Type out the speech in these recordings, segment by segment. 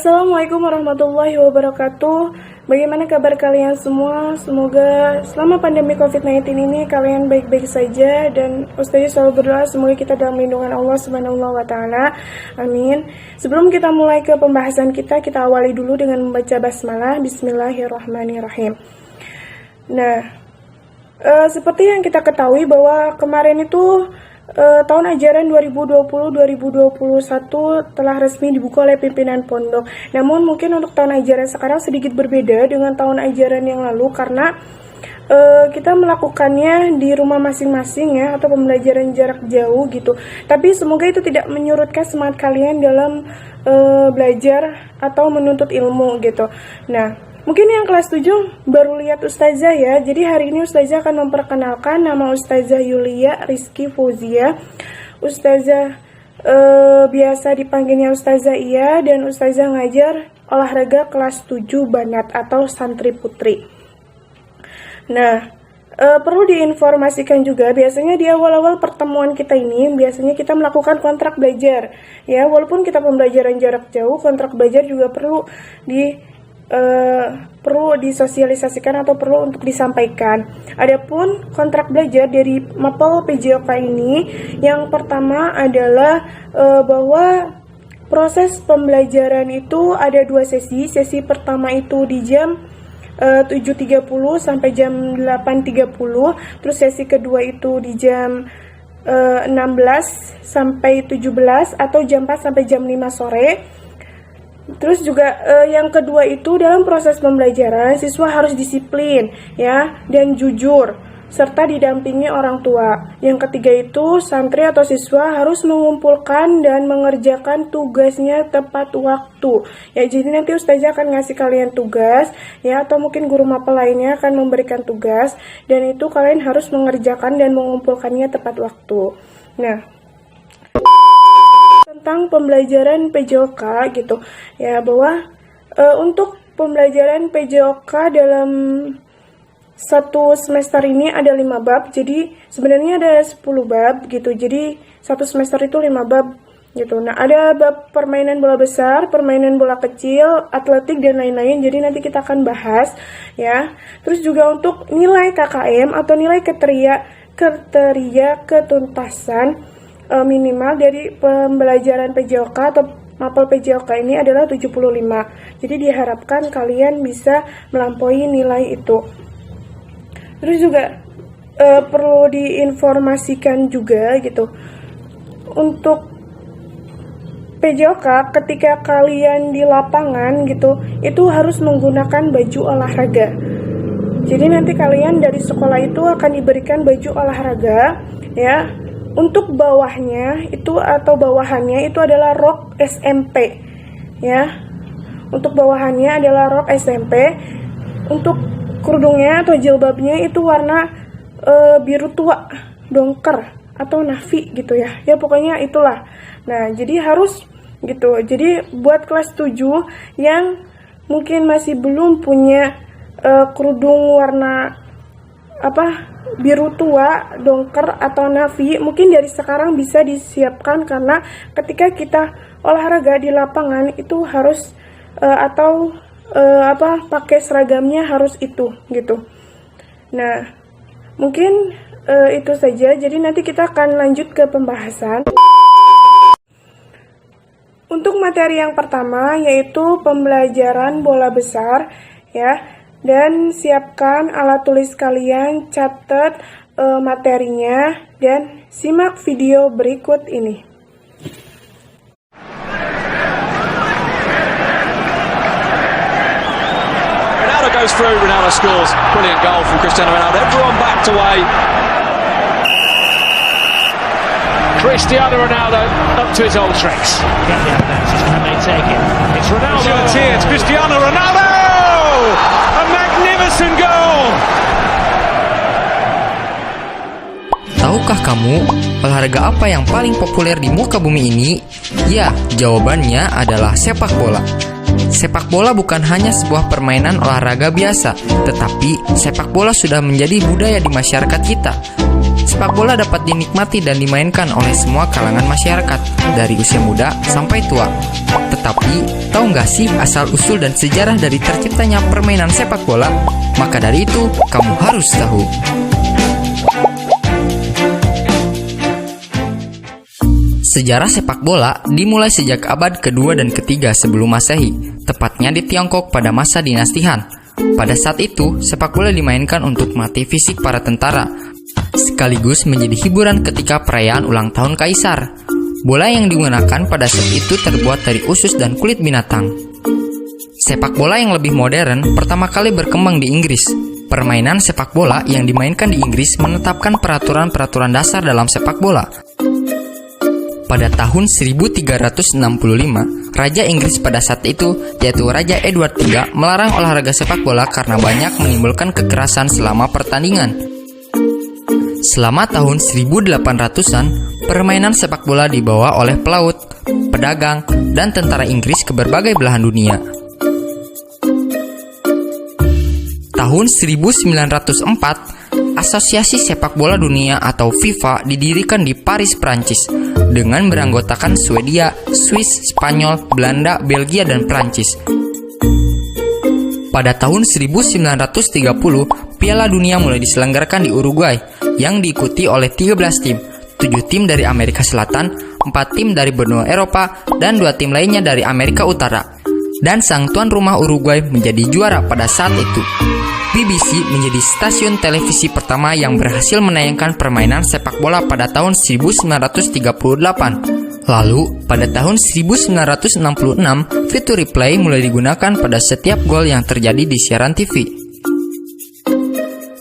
Assalamualaikum warahmatullahi wabarakatuh. Bagaimana kabar kalian semua? Semoga selama pandemi COVID-19 ini kalian baik-baik saja dan Ustazah selalu berdoa semoga kita dalam lindungan Allah Subhanahu wa taala. Amin. Sebelum kita mulai ke pembahasan kita awali dulu dengan membaca basmalah. Bismillahirrahmanirrahim. Nah, seperti yang kita ketahui bahwa kemarin itu tahun ajaran 2020-2021 telah resmi dibuka oleh pimpinan pondok. Namun mungkin untuk tahun ajaran sekarang sedikit berbeda dengan tahun ajaran yang lalu karena kita melakukannya di rumah masing-masing ya, atau pembelajaran jarak jauh gitu. Tapi semoga itu tidak menyurutkan semangat kalian dalam belajar atau menuntut ilmu gitu. Nah, mungkin yang kelas 7 baru lihat Ustazah ya. Jadi hari ini Ustazah akan memperkenalkan nama Ustazah Yulia Rizky Fauzia. Ustazah biasa dipanggilnya Ustazah Iya, dan Ustazah ngajar olahraga kelas 7 banat atau santri putri. Nah, perlu diinformasikan juga, biasanya di awal-awal pertemuan kita ini, biasanya kita melakukan kontrak belajar. Ya, walaupun kita pembelajaran jarak jauh, kontrak belajar juga perlu disosialisasikan atau perlu untuk disampaikan. Adapun kontrak belajar dari Mapel PJOK ini, yang pertama adalah bahwa proses pembelajaran itu ada 2 sesi. Sesi pertama itu di jam 7.30 sampai jam 8.30, terus sesi kedua itu di jam 16 sampai 17 atau jam 4 sampai jam 5 sore. Terus juga yang kedua itu dalam proses pembelajaran siswa harus disiplin ya dan jujur serta didampingi orang tua. Yang ketiga itu santri atau siswa harus mengumpulkan dan mengerjakan tugasnya tepat waktu. Ya, jadi nanti Ustazah akan ngasih kalian tugas ya, atau mungkin guru mapel lainnya akan memberikan tugas dan itu kalian harus mengerjakan dan mengumpulkannya tepat waktu. Nah, tentang pembelajaran PJOK gitu ya, bahwa untuk pembelajaran PJOK dalam satu semester ini ada 5 bab, jadi sebenarnya ada 10 bab gitu, jadi satu semester itu 5 bab gitu. Nah, ada bab permainan bola besar, permainan bola kecil, atletik dan lain-lain, jadi nanti kita akan bahas ya. Terus juga untuk nilai KKM atau nilai kriteria ketuntasan minimal dari pembelajaran PJOK atau mapel PJOK ini adalah 75. Jadi diharapkan kalian bisa melampaui nilai itu. Terus juga perlu diinformasikan juga gitu, untuk PJOK ketika kalian di lapangan gitu, itu harus menggunakan baju olahraga. Jadi nanti kalian dari sekolah itu akan diberikan baju olahraga ya. Untuk bawahnya itu atau bawahannya itu adalah rok SMP ya. Untuk bawahannya adalah rok SMP. Untuk kerudungnya atau jilbabnya itu warna biru tua, dongker atau navy gitu ya. Ya pokoknya itulah. Nah, jadi harus gitu. Jadi buat kelas 7 yang mungkin masih belum punya kerudung warna biru tua, dongker atau navy, mungkin dari sekarang bisa disiapkan, karena ketika kita olahraga di lapangan itu harus pakai seragamnya harus itu gitu. Nah, mungkin itu saja. Jadi nanti kita akan lanjut ke pembahasan. Untuk materi yang pertama yaitu pembelajaran bola besar ya. Dan siapkan alat tulis kalian, catat materinya, dan simak video berikut ini. Ronaldo goes through, Ronaldo scores. Brilliant goal from Cristiano Ronaldo. Everyone backed away. Cristiano Ronaldo up to his old tricks. Can they take it? It's Ronaldo. It's Cristiano Ronaldo! A magnificent goal! Tahukah kamu olahraga apa yang paling populer di muka bumi ini? Ya, jawabannya adalah sepak bola. Sepak bola bukan hanya sebuah permainan olahraga biasa, tetapi sepak bola sudah menjadi budaya di masyarakat kita. Sepak bola dapat dinikmati dan dimainkan oleh semua kalangan masyarakat, dari usia muda sampai tua. Tetapi, tahu nggak sih asal-usul dan sejarah dari terciptanya permainan sepak bola? Maka dari itu, kamu harus tahu. Sejarah sepak bola dimulai sejak abad kedua dan ketiga sebelum Masehi, tepatnya di Tiongkok pada masa dinasti Han. Pada saat itu, sepak bola dimainkan untuk melatih fisik para tentara, sekaligus menjadi hiburan ketika perayaan ulang tahun kaisar. Bola yang digunakan pada saat itu terbuat dari usus dan kulit binatang. Sepak bola yang lebih modern pertama kali berkembang di Inggris. Permainan sepak bola yang dimainkan di Inggris menetapkan peraturan-peraturan dasar dalam sepak bola. Pada tahun 1365, Raja Inggris pada saat itu, yaitu Raja Edward III, melarang olahraga sepak bola karena banyak menimbulkan kekerasan selama pertandingan. Selama tahun 1800-an, permainan sepak bola dibawa oleh pelaut, pedagang, dan tentara Inggris ke berbagai belahan dunia. Tahun 1904, Asosiasi Sepak Bola Dunia atau FIFA didirikan di Paris, Prancis, dengan beranggotakan Swedia, Swiss, Spanyol, Belanda, Belgia, dan Prancis. Pada tahun 1930, Piala Dunia mulai diselenggarakan di Uruguay, yang diikuti oleh 13 tim, 7 tim dari Amerika Selatan, 4 tim dari benua Eropa, dan 2 tim lainnya dari Amerika Utara. Dan sang tuan rumah Uruguay menjadi juara pada saat itu. BBC menjadi stasiun televisi pertama yang berhasil menayangkan permainan sepak bola pada tahun 1938. Lalu, pada tahun 1966, fitur replay mulai digunakan pada setiap gol yang terjadi di siaran TV.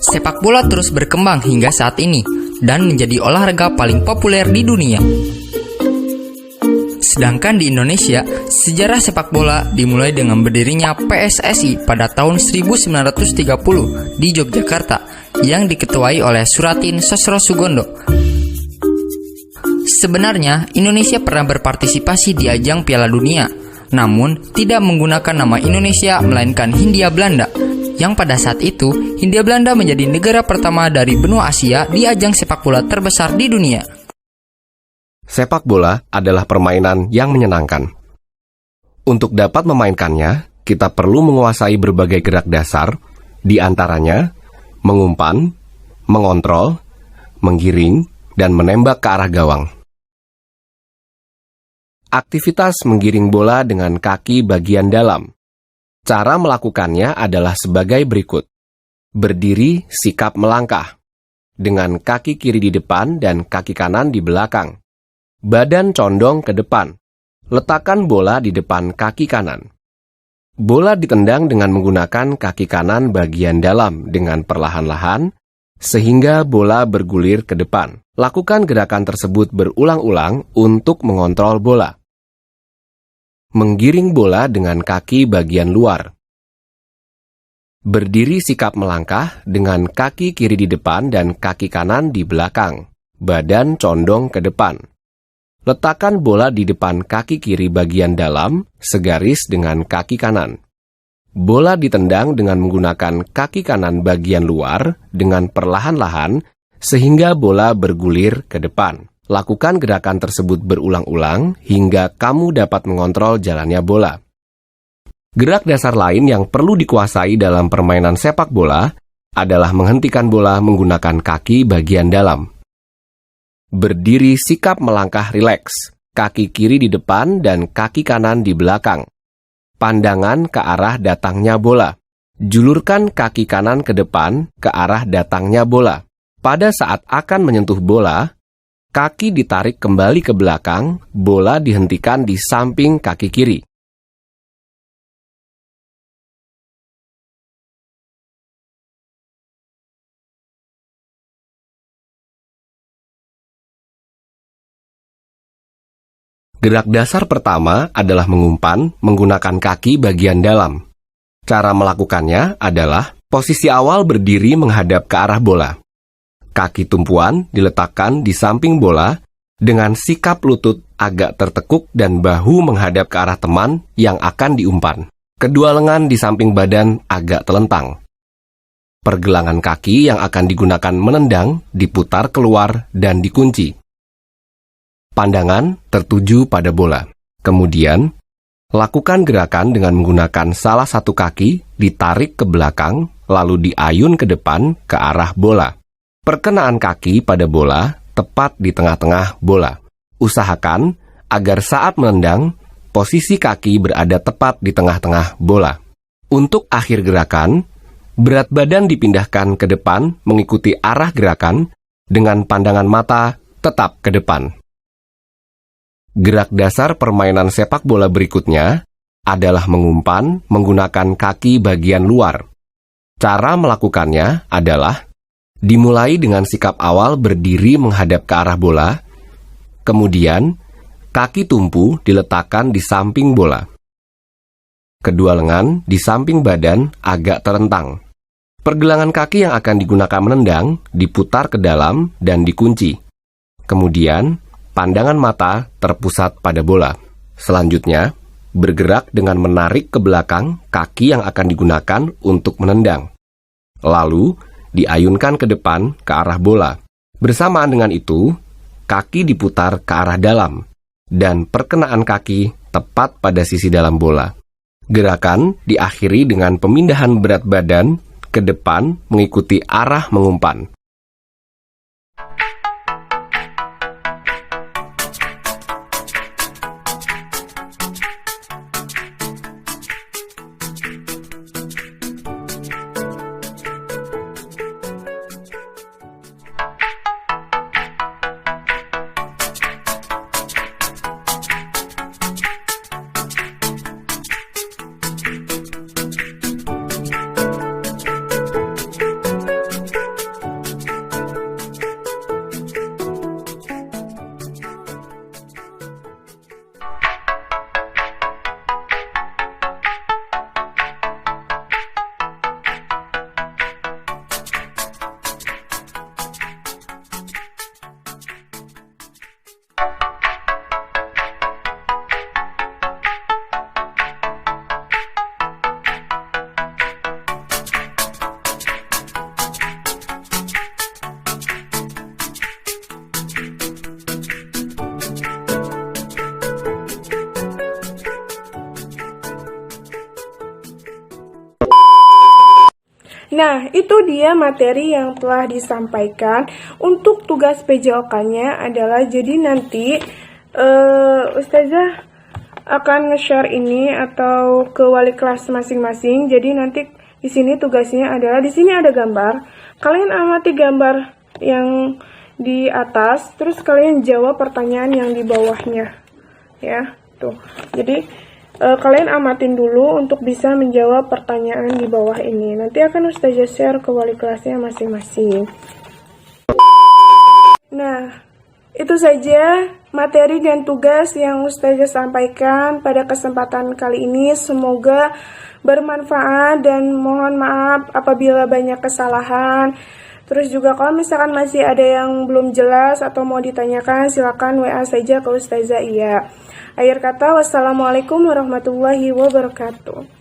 Sepak bola terus berkembang hingga saat ini, dan menjadi olahraga paling populer di dunia. Sedangkan di Indonesia, sejarah sepak bola dimulai dengan berdirinya PSSI pada tahun 1930 di Yogyakarta, yang diketuai oleh Suratin Sosrosugondo. Sebenarnya, Indonesia pernah berpartisipasi di ajang Piala Dunia, namun tidak menggunakan nama Indonesia melainkan Hindia Belanda, yang pada saat itu Hindia Belanda menjadi negara pertama dari benua Asia di ajang sepak bola terbesar di dunia. Sepak bola adalah permainan yang menyenangkan. Untuk dapat memainkannya, kita perlu menguasai berbagai gerak dasar, di antaranya mengumpan, mengontrol, menggiring, dan menembak ke arah gawang. Aktivitas menggiring bola dengan kaki bagian dalam. Cara melakukannya adalah sebagai berikut. Berdiri sikap melangkah, dengan kaki kiri di depan dan kaki kanan di belakang. Badan condong ke depan. Letakkan bola di depan kaki kanan. Bola ditendang dengan menggunakan kaki kanan bagian dalam dengan perlahan-lahan, sehingga bola bergulir ke depan. Lakukan gerakan tersebut berulang-ulang untuk mengontrol bola. Menggiring bola dengan kaki bagian luar. Berdiri sikap melangkah dengan kaki kiri di depan dan kaki kanan di belakang. Badan condong ke depan. Letakkan bola di depan kaki kiri bagian dalam, segaris dengan kaki kanan. Bola ditendang dengan menggunakan kaki kanan bagian luar dengan perlahan-lahan, sehingga bola bergulir ke depan. Lakukan gerakan tersebut berulang-ulang hingga kamu dapat mengontrol jalannya bola. Gerak dasar lain yang perlu dikuasai dalam permainan sepak bola adalah menghentikan bola menggunakan kaki bagian dalam. Berdiri sikap melangkah rileks, kaki kiri di depan dan kaki kanan di belakang. Pandangan ke arah datangnya bola. Julurkan kaki kanan ke depan ke arah datangnya bola. Pada saat akan menyentuh bola, kaki ditarik kembali ke belakang, bola dihentikan di samping kaki kiri. Gerak dasar pertama adalah mengumpan menggunakan kaki bagian dalam. Cara melakukannya adalah posisi awal berdiri menghadap ke arah bola. Kaki tumpuan diletakkan di samping bola dengan sikap lutut agak tertekuk dan bahu menghadap ke arah teman yang akan diumpan. Kedua lengan di samping badan agak telentang. Pergelangan kaki yang akan digunakan menendang diputar keluar dan dikunci. Pandangan tertuju pada bola. Kemudian, lakukan gerakan dengan menggunakan salah satu kaki ditarik ke belakang, lalu diayun ke depan ke arah bola. Perkenaan kaki pada bola tepat di tengah-tengah bola. Usahakan agar saat menendang, posisi kaki berada tepat di tengah-tengah bola. Untuk akhir gerakan, berat badan dipindahkan ke depan mengikuti arah gerakan dengan pandangan mata tetap ke depan. Gerak dasar permainan sepak bola berikutnya adalah mengumpan menggunakan kaki bagian luar. Cara melakukannya adalah dimulai dengan sikap awal berdiri menghadap ke arah bola, kemudian kaki tumpu diletakkan di samping bola. Kedua lengan di samping badan agak terentang. Pergelangan kaki yang akan digunakan menendang diputar ke dalam dan dikunci. Kemudian, pandangan mata terpusat pada bola. Selanjutnya, bergerak dengan menarik ke belakang kaki yang akan digunakan untuk menendang. Lalu, diayunkan ke depan ke arah bola. Bersamaan dengan itu, kaki diputar ke arah dalam, dan perkenaan kaki tepat pada sisi dalam bola. Gerakan diakhiri dengan pemindahan berat badan ke depan mengikuti arah mengumpan. Nah, itu dia materi yang telah disampaikan. Untuk tugas PJOK-nya adalah jadi nanti Ustazah akan nge-share ini atau ke wali kelas masing-masing. Jadi nanti di sini tugasnya adalah di sini ada gambar. Kalian amati gambar yang di atas, terus kalian jawab pertanyaan yang di bawahnya. Ya, tuh. Jadi kalian amatin dulu untuk bisa menjawab pertanyaan di bawah ini. Nanti akan Ustazah share ke wali kelasnya masing-masing. Nah, itu saja materi dan tugas yang Ustazah sampaikan pada kesempatan kali ini. Semoga bermanfaat dan mohon maaf apabila banyak kesalahan. Terus juga kalau misalkan masih ada yang belum jelas atau mau ditanyakan, silakan WA saja ke Ustazah Iya. Akhir kata, wassalamualaikum warahmatullahi wabarakatuh.